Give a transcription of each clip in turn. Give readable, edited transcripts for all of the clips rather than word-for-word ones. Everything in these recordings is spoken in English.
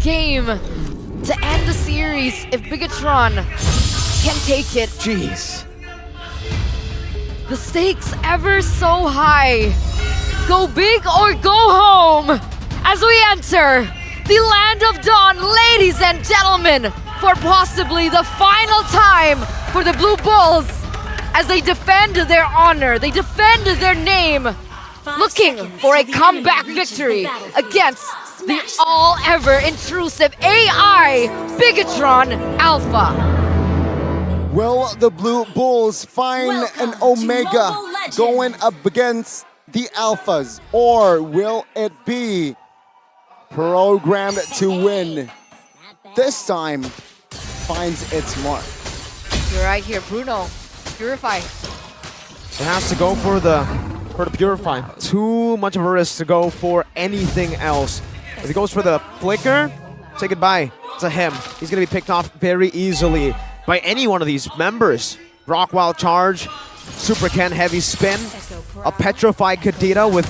game to end the series if BIGETRON can take it. Jeez. The stakes ever so high. Go big or go home as we enter the Land of Dawn, ladies and gentlemen, for possibly the final time for the Blue Bulls as they defend their honor, they defend their name, looking for a comeback victory against the all-ever intrusive AI BIGETRON Alpha. Will the Blue Bulls find an Omega going up against the Alphas, or will it be programmed to win? This time finds its mark. You're right here, Bruno. Purify. It has to go for the Purify. Too much of a risk to go for anything else. If he goes for the Flicker, say goodbye to him. He's going to be picked off very easily by any one of these members. Rock Wild Charge, Super Ken Heavy Spin, a Petrified Kadita with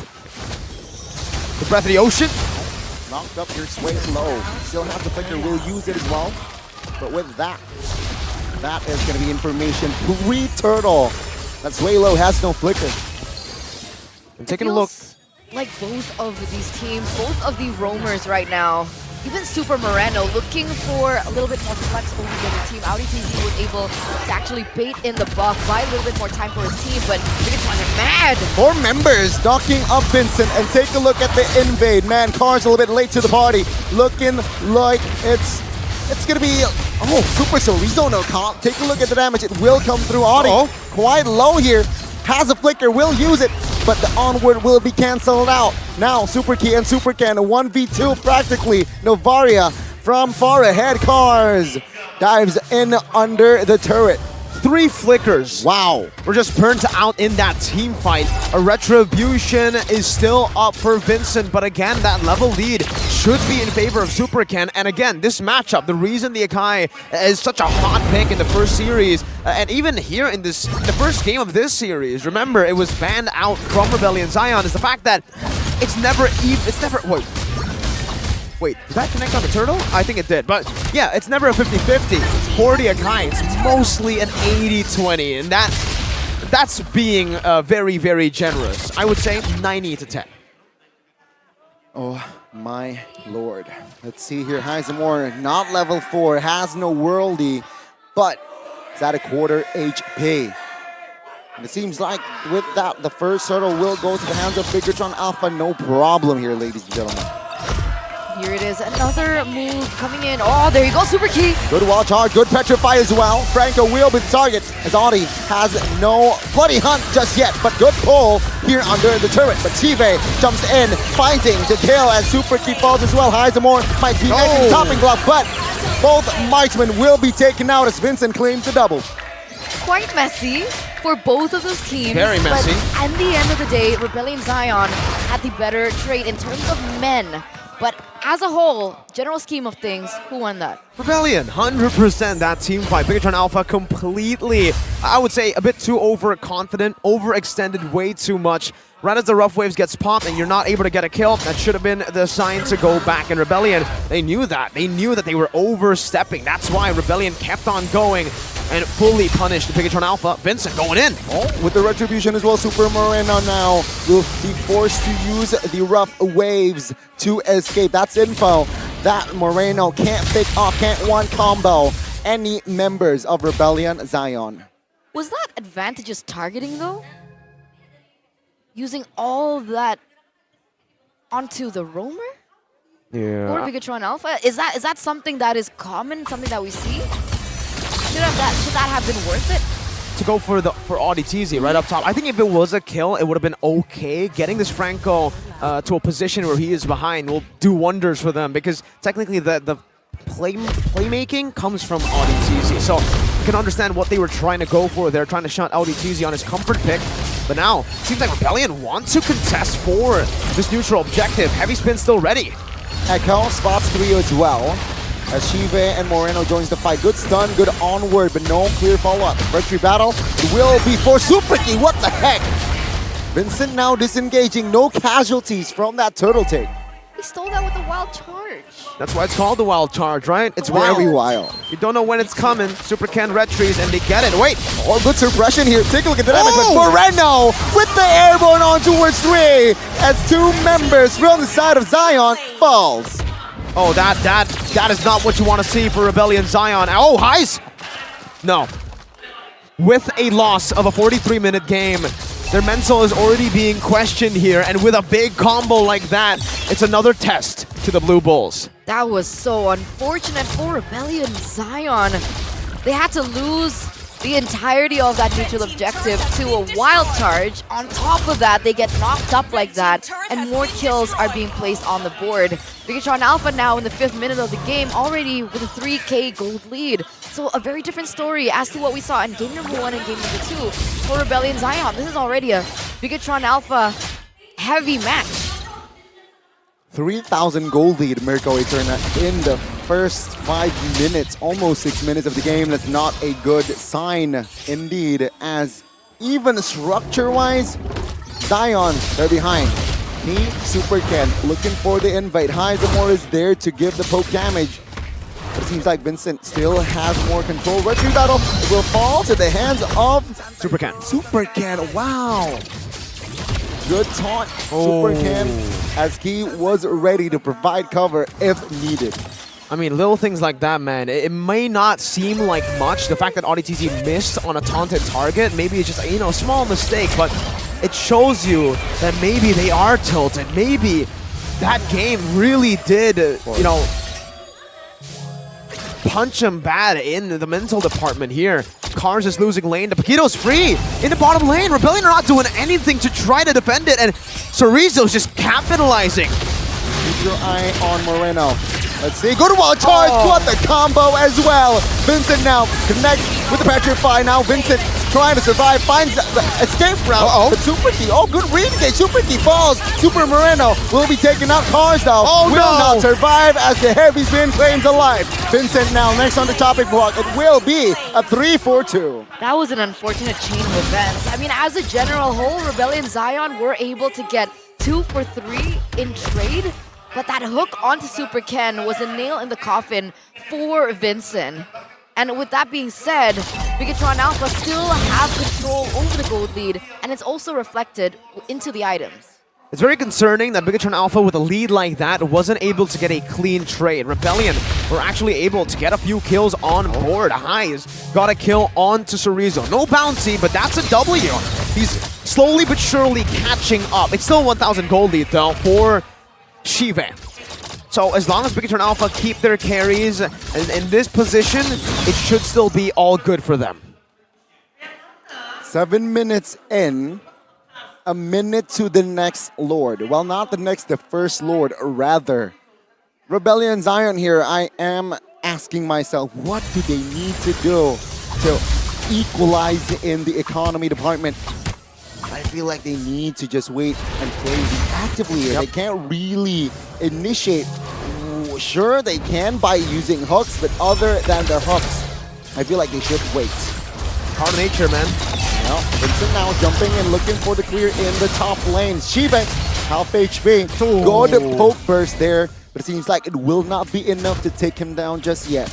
the Breath of the Ocean. Knocked up your Sway low. Still have the Flicker, will use it as well. But with that, that is going to be information pre-turtle. That Sway low has no Flicker. And taking a look. Like both of these teams, both of the roamers right now, even Super Moreno looking for a little bit more flex over the other team. AudiTZ was able to actually bait in the buff, buy a little bit more time for his team, but BIGETRON are mad. 4 members docking up Vincent, and take a look at the invade. Man, Car's a little bit late to the party. Looking like it's gonna be, Super Sorizo no comp. Take a look at the damage, it will come through Audi. Quite low here, has a Flicker, will use it, but the onward will be cancelled out. Now, Super Key and Super Ken, a 1v2 practically. Novaria from far ahead. Cars dives in under the turret. 3 Flickers. Wow. We're just burnt out in that team fight. A Retribution is still up for Vincent, but again, that level lead should be in favor of Super Ken. And again, this matchup, the reason the Akai is such a hot pick in the first series, and even here in the first game of this series, remember, it was banned out from Rebellion Zion, is the fact that it's never, wait, did that connect on the turtle? I think it did, but yeah, it's never a 50-50. For the Akai, it's mostly an 80-20, and that's being very, very generous. I would say 90-10. Oh my lord. Let's see here, Heisemore, not level 4, has no worldy, but is at a quarter HP. And it seems like with that, the first turtle will go to the hands of BIGETRON Alpha, no problem here, ladies and gentlemen. Here it is, another move coming in. Oh, there you go, Super Key. Good wall charge, good Petrify as well. Franco will be the target as Audi has no Bloody Hunt just yet, but good pull here under the turret. But Chive jumps in, fighting to kill as Super Key falls as well. Heisemore might be making topping block, but both marksmen will be taken out as Vincent claims the double. Quite messy for both of those teams. Very messy. But at the end of the day, Rebellion Zion had the better trade in terms of men. But as a whole, general scheme of things, who won that? Rebellion, 100% that team fight. BIGETRON Alpha completely, I would say, a bit too overconfident, overextended way too much. Right as the rough waves gets popped and you're not able to get a kill, that should have been the sign to go back. In Rebellion, they knew that. They knew that they were overstepping. That's why Rebellion kept on going and fully punished BIGETRON Alpha. Vincent going in. With the Retribution as well, Super Moreno now will be forced to use the rough waves to escape. That's info that Moreno can't pick off, can't one combo any members of Rebellion Zion. Was that advantageous targeting though? Using all that onto the roamer? Yeah. Or BIGETRON Alpha? Is that something that is common, something that we see? Should that have been worth it? To go for AudiTZ right up top. I think if it was a kill, it would have been okay. Getting this Franco to a position where he is behind will do wonders for them, because technically the playmaking comes from AudiTZ. So you can understand what they were trying to go for. They're trying to shut AudiTZ on his comfort pick. But now, it seems like Rebellion wants to contest for this neutral objective. Heavy Spin still ready. Echo spots 3 as well, as Chive and Moreno joins the fight. Good stun, good onward, but no clear follow-up. Victory battle will be for Super Key. What the heck? Vincent now disengaging, no casualties from that turtle take. We stole that with a wild charge. That's why it's called the wild charge, right? It's Very wild. wild. You don't know when it's coming. Super Ken red trees, and they get it. Wait. Oh, good suppression here. Take a look at the damage. Oh! But Moreno with the airborne on towards 3 as 2 members from the side of Zion falls. Oh, that is not what you want to see for Rebellion Zion. Oh, Heis! No. With a loss of a 43-minute game, their mental is already being questioned here, and with a big combo like that, it's another test to the Blue Bulls. That was so unfortunate for Rebellion Zion. They had to lose the entirety of that neutral objective to a wild charge. On top of that, they get knocked up like that, and more kills are being placed on the board. BIGETRON Alpha now in the 5th minute of the game, already with a 3K gold lead. So a very different story as to what we saw in game number 1 and game number 2 for Rebellion Zion. This is already a BIGETRON Alpha heavy match. 3,000 gold lead, Mirko Eterna, in the first 5 minutes, almost 6 minutes of the game. That's not a good sign indeed, as even structure-wise, Zion, they're behind. Me, Super Ken, looking for the invite. Heizamore is there to give the poke damage. But it seems like Vincent still has more control. Retry battle will fall to the hands of Super Ken. Super Ken, wow. Good taunt, Oh. Super Ken, as he was ready to provide cover if needed. I mean, little things like that, man. It may not seem like much. The fact that AudiTZ missed on a taunted target, maybe it's just, you know, a small mistake, but it shows you that maybe they are tilted. Maybe that game really did, you know, punch him bad in the mental department here. Cars is losing lane. The Paquito's free in the bottom lane. Rebellion are not doing anything to try to defend it, and Chorizo's just capitalizing. Keep your eye on Moreno. Let's see, good wall charge, got the combo as well. Vincent now connects with the Petrify. Now Vincent trying to survive, finds the escape route. But Super Key, good read engage. Super Key falls. Super Moreno will be taking out Cars though. Will not survive as the heavy spin claims alive. Vincent now next on the chopping block. It will be a 3-4-2. That was an unfortunate chain of events. I mean, as a general whole, Rebellion Zion were able to get 2 for 3 in trade, but that hook onto Super Ken was a nail in the coffin for Vincent. And with that being said, BIGETRON Alpha still have control over the gold lead, and it's also reflected into the items. It's very concerning that BIGETRON Alpha with a lead like that wasn't able to get a clean trade. Rebellion were actually able to get a few kills on board. Heis got a kill onto Chorizo. No bounty, but that's a W. He's slowly but surely catching up. It's still 1,000 gold lead though for Shive. So as long as BIGETRON Alpha keep their carries in this position, it should still be all good for them. 7 minutes in, a minute to the next Lord. Well, not the next, the first Lord, rather. Rebellion Zion here, I am asking myself, what do they need to do to equalize in the economy department? I feel like they need to just wait and play actively. They can't really initiate. Sure, they can by using hooks, but other than their hooks, I feel like they should wait. Power of nature, man. Well, Vincent now jumping and looking for the clear in the top lane. Shive, half HP. Good poke burst there, but it seems like it will not be enough to take him down just yet.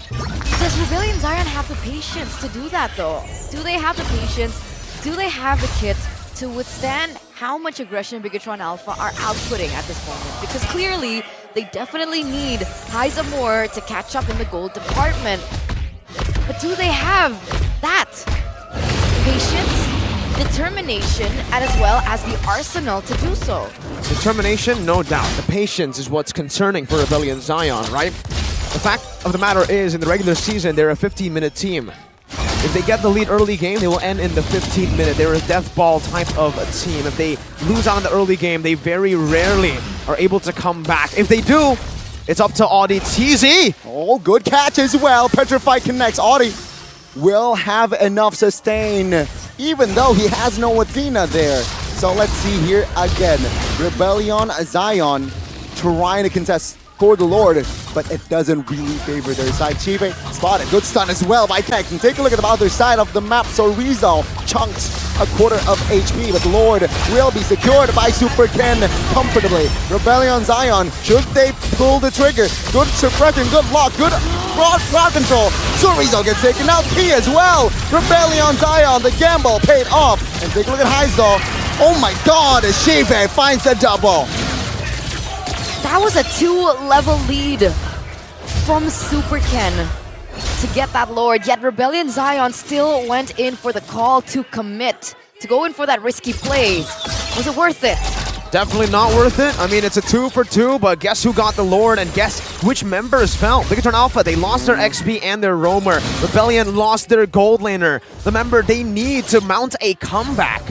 Does Rebellion Zion have the patience to do that though? Do they have the patience? Do they have the kit to withstand how much aggression BIGETRON Alpha are outputting at this moment? Because clearly, they definitely need Heizamore to catch up in the gold department. But do they have that patience, determination, and as well as the arsenal to do so? Determination, no doubt. The patience is what's concerning for Rebellion Zion, right? The fact of the matter is, in the regular season, they're a 15-minute team. If they get the lead early game, they will end in the 15th minute. They're a death ball type of a team. If they lose out in the early game, they very rarely are able to come back. If they do, it's up to AudiTZ. Oh, good catch as well. Petrify connects. Audi will have enough sustain, even though he has no Athena there. So let's see here again. Rebellion Zion trying to contest for the Lord, but it doesn't really favor their side. Chive spotted. Good stun as well by Tech. And take a look at the other side of the map. So Rizal chunks a quarter of HP, but Lord will be secured by Super Ken comfortably. Rebellion Zion, should they pull the trigger? Good suppression, good lock, good crowd control. So Rizal gets taken out. P as well. Rebellion Zion, the gamble paid off. And take a look at Heisel. Oh my god, Chive finds the double. That was a 2-level lead from Super Ken to get that Lord, yet Rebellion Zion still went in for the call to commit, to go in for that risky play. Was it worth it? Definitely not worth it. I mean, it's a 2 for 2, but guess who got the Lord and guess which members fell? BIGETRON Alpha, they lost their XP and their roamer. Rebellion lost their gold laner. The member they need to mount a comeback.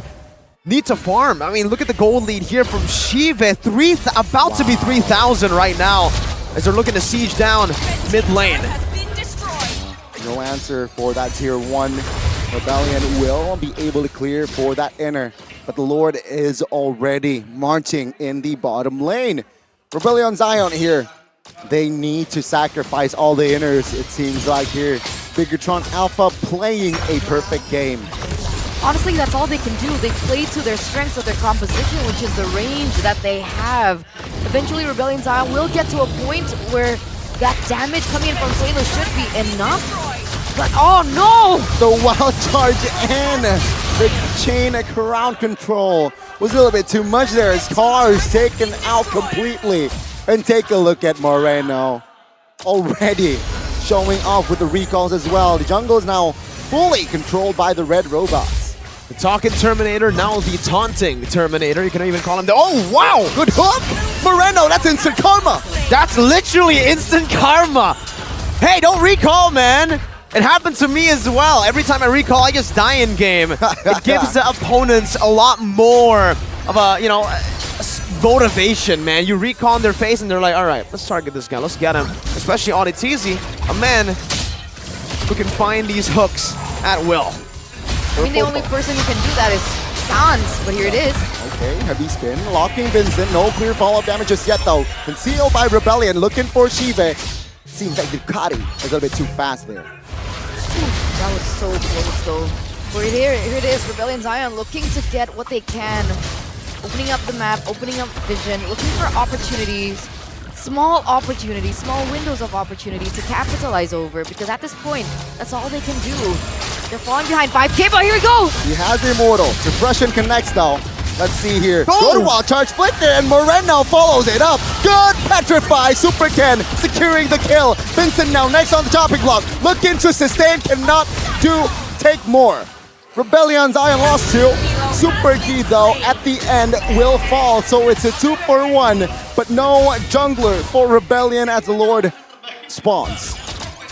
Need to farm. I mean, look at the gold lead here from Chive. About to be 3,000 right now as they're looking to siege down mid lane. No answer for that tier 1. Rebellion will be able to clear for that inner, but the Lord is already marching in the bottom lane. Rebellion Zion here, they need to sacrifice all the inners, it seems like here. BIGETRON Alpha playing a perfect game. Honestly, that's all they can do. They play to their strengths of their composition, which is the range that they have. Eventually, Rebellion Zion will get to a point where that damage coming in from Suelo should be enough. But oh no! The wild charge and the chain crowd control was a little bit too much there. His car is taken out completely. And take a look at Moreno. Already showing off with the recalls as well. The jungle is now fully controlled by the red robots. The talking Terminator, now the taunting Terminator. You can even call him the... Oh, wow! Good hook! Moreno, that's instant karma! That's literally instant karma! Hey, don't recall, man! It happened to me as well. Every time I recall, I just die in game. It gives the opponents a lot more of a, you know, motivation, man. You recall in their face and they're like, all right, let's target this guy. Let's get him. Especially Auditizi, a man who can find these hooks at will. I mean, the only person who can do that is Sans, but here it is. Okay, heavy spin, locking Vincent. No clear follow-up damage just yet, though. Concealed by Rebellion, looking for Chive. Seems like Ducati is a little bit too fast there. That was so close, though. But here it is, Rebellion Zion looking to get what they can. Opening up the map, opening up vision, looking for opportunities. Small opportunities, small windows of opportunity to capitalize over, because at this point, that's all they can do. They're falling behind 5K, but here we go! He has the Immortal. Suppression connects though. Let's see here. Oh! Good wild charge flick there, and Moreno follows it up. Good petrify. Super Ken securing the kill. Vincent now next on the chopping block. Looking to sustain, cannot take more. Rebellion Zion lost to. Super Key though at the end will fall, so it's a 2-for-1, but no jungler for Rebellion as the Lord spawns.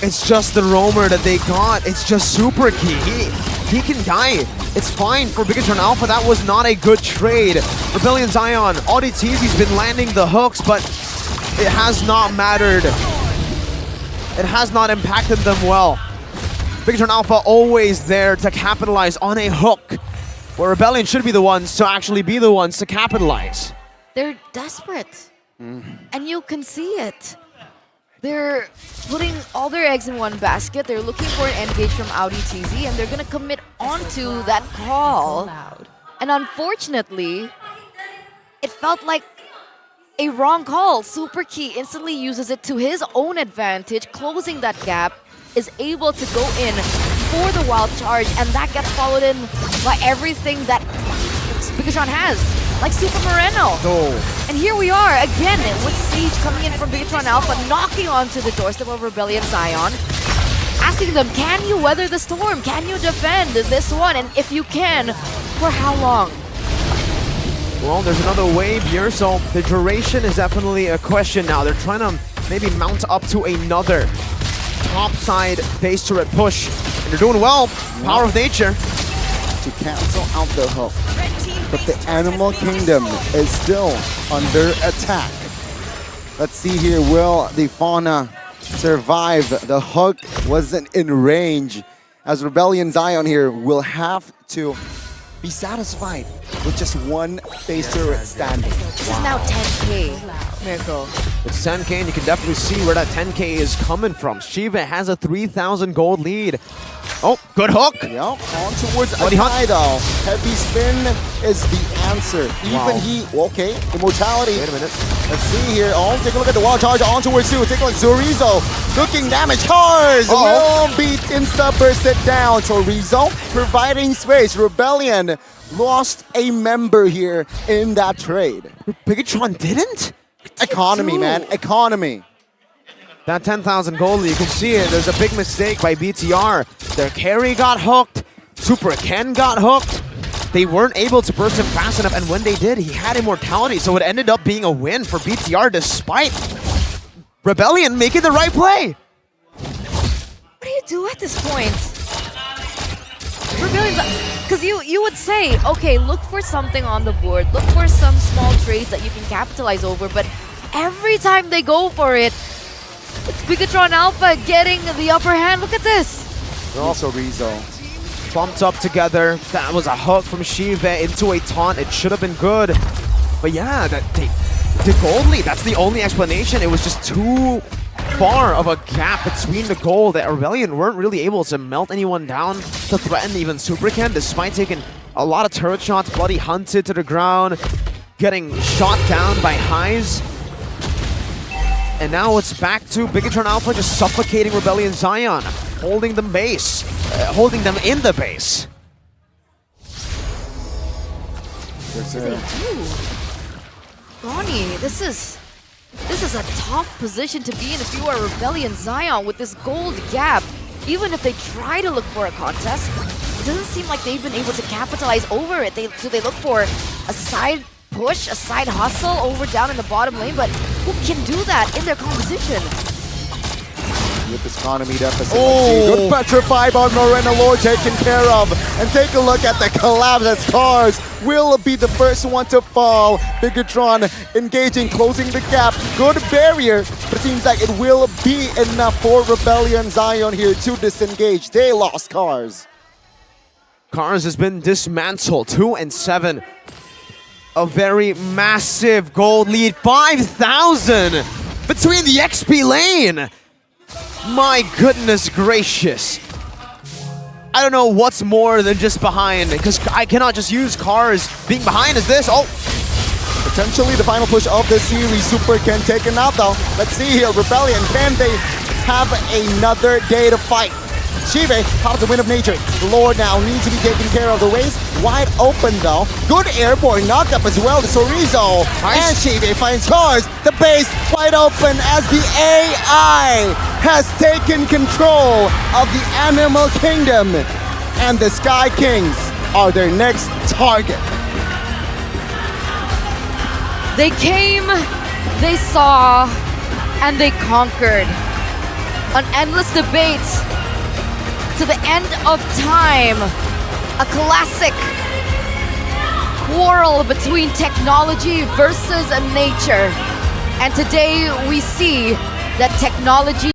It's just the roamer that they got. It's just Super Key. He can die. It's fine for BIGETRON Alpha. That was not a good trade. Rebellion Zion, Auditizi's been landing the hooks, but it has not mattered. It has not impacted them well. BIGETRON Alpha always there to capitalize on a hook, where Rebellion should be the ones to actually be the ones to capitalize. They're desperate, and you can see it. They're putting all their eggs in one basket. They're looking for an engage from Auditizi, and they're going to commit onto that call. And unfortunately, it felt like a wrong call. Super Key instantly uses it to his own advantage, closing that gap, is able to go in for the wild charge, and that gets followed in by everything that BIGETRON has, like Super Moreno. Oh. And here we are again with Siege coming in from BIGETRON Alpha, knocking onto the doorstep of Rebellion Zion, asking them, can you weather the storm? Can you defend this one? And if you can, for how long? Well, there's another wave here, so the duration is definitely a question now. They're trying to maybe mount up to another topside base turret push. And they're doing well. Power of nature. To cancel out the hook. But the Animal Kingdom is still under attack. Let's see here, will the Fauna survive? The hook wasn't in range, as Rebellion Zion here will have to be satisfied with just one base turret standing. This is now 10K, Miracle. It's 10K, and you can definitely see where that 10K is coming from. Shiva has a 3,000 gold lead. Oh, good hook. Yep, on towards Bloody hunt. Akaido. Heavy spin is the answer. Even he, okay, immortality. Wait a minute. Let's see here. Oh, take a look at the wild charge on towards Sue. Take a look, Zorizo looking damage. Cars will beat insta-bursted down. Zorizo providing space. Rebellion lost a member here in that trade. BIGETRON didn't? Economy, man. Economy. That 10,000 gold lead, you can see it. There's a big mistake by BTR. Their carry got hooked. Super Ken got hooked. They weren't able to burst him fast enough, and when they did, he had immortality, so it ended up being a win for BTR despite Rebellion making the right play. What do you do at this point? Rebellion's, because you would say, okay, look for something on the board, look for some small trades that you can capitalize over, but every time they go for it, it's BIGETRON Alpha getting the upper hand. Look at this. They're also Rizzo. Bumped up together. That was a hook from Shiva into a taunt. It should have been good. But yeah, the gold lead, that's the only explanation. It was just too far of a gap between the gold that Rebellion weren't really able to melt anyone down to threaten even Super Ken, despite taking a lot of turret shots, bloody hunted to the ground, getting shot down by highs. And now it's back to BIGETRON Alpha just suffocating Rebellion Zion, holding them base, holding them in the base. Yes, What do they do? Ronnie, this is a tough position to be in if you are Rebellion Zion with this gold gap. Even if they try to look for a contest, it doesn't seem like they've been able to capitalize over it. Do they look for a side push, a side hustle over down in the bottom lane? But who can do that in their composition? With this economy deficit. Good petrify on Morena Lord taken care of. And take a look at the collapse as Cars will be the first one to fall. BIGETRON engaging, closing the gap. Good barrier, but it seems like it will be enough for Rebellion Zion here to disengage. They lost Cars. Cars has been dismantled, 2-7. A very massive gold lead, 5,000 between the XP lane. My goodness gracious. I don't know what's more than just behind, because I cannot just use Cars being behind as this. Oh, Potentially the final push of the series. Super Ken taken out though. Let's see here, Rebellion, can they have another day to fight? Shiva, pops the wind of nature. The Lord now needs to be taken care of. The ways wide open though. Good airborne knocked up as well to Sorizo. Nice. And Shiva finds Cars. The base wide open as the AI has taken control of the Animal Kingdom. And the Sky Kings are their next target. They came, they saw, and they conquered. An endless debate to the end of time. A classic quarrel between technology versus nature. And today we see that technology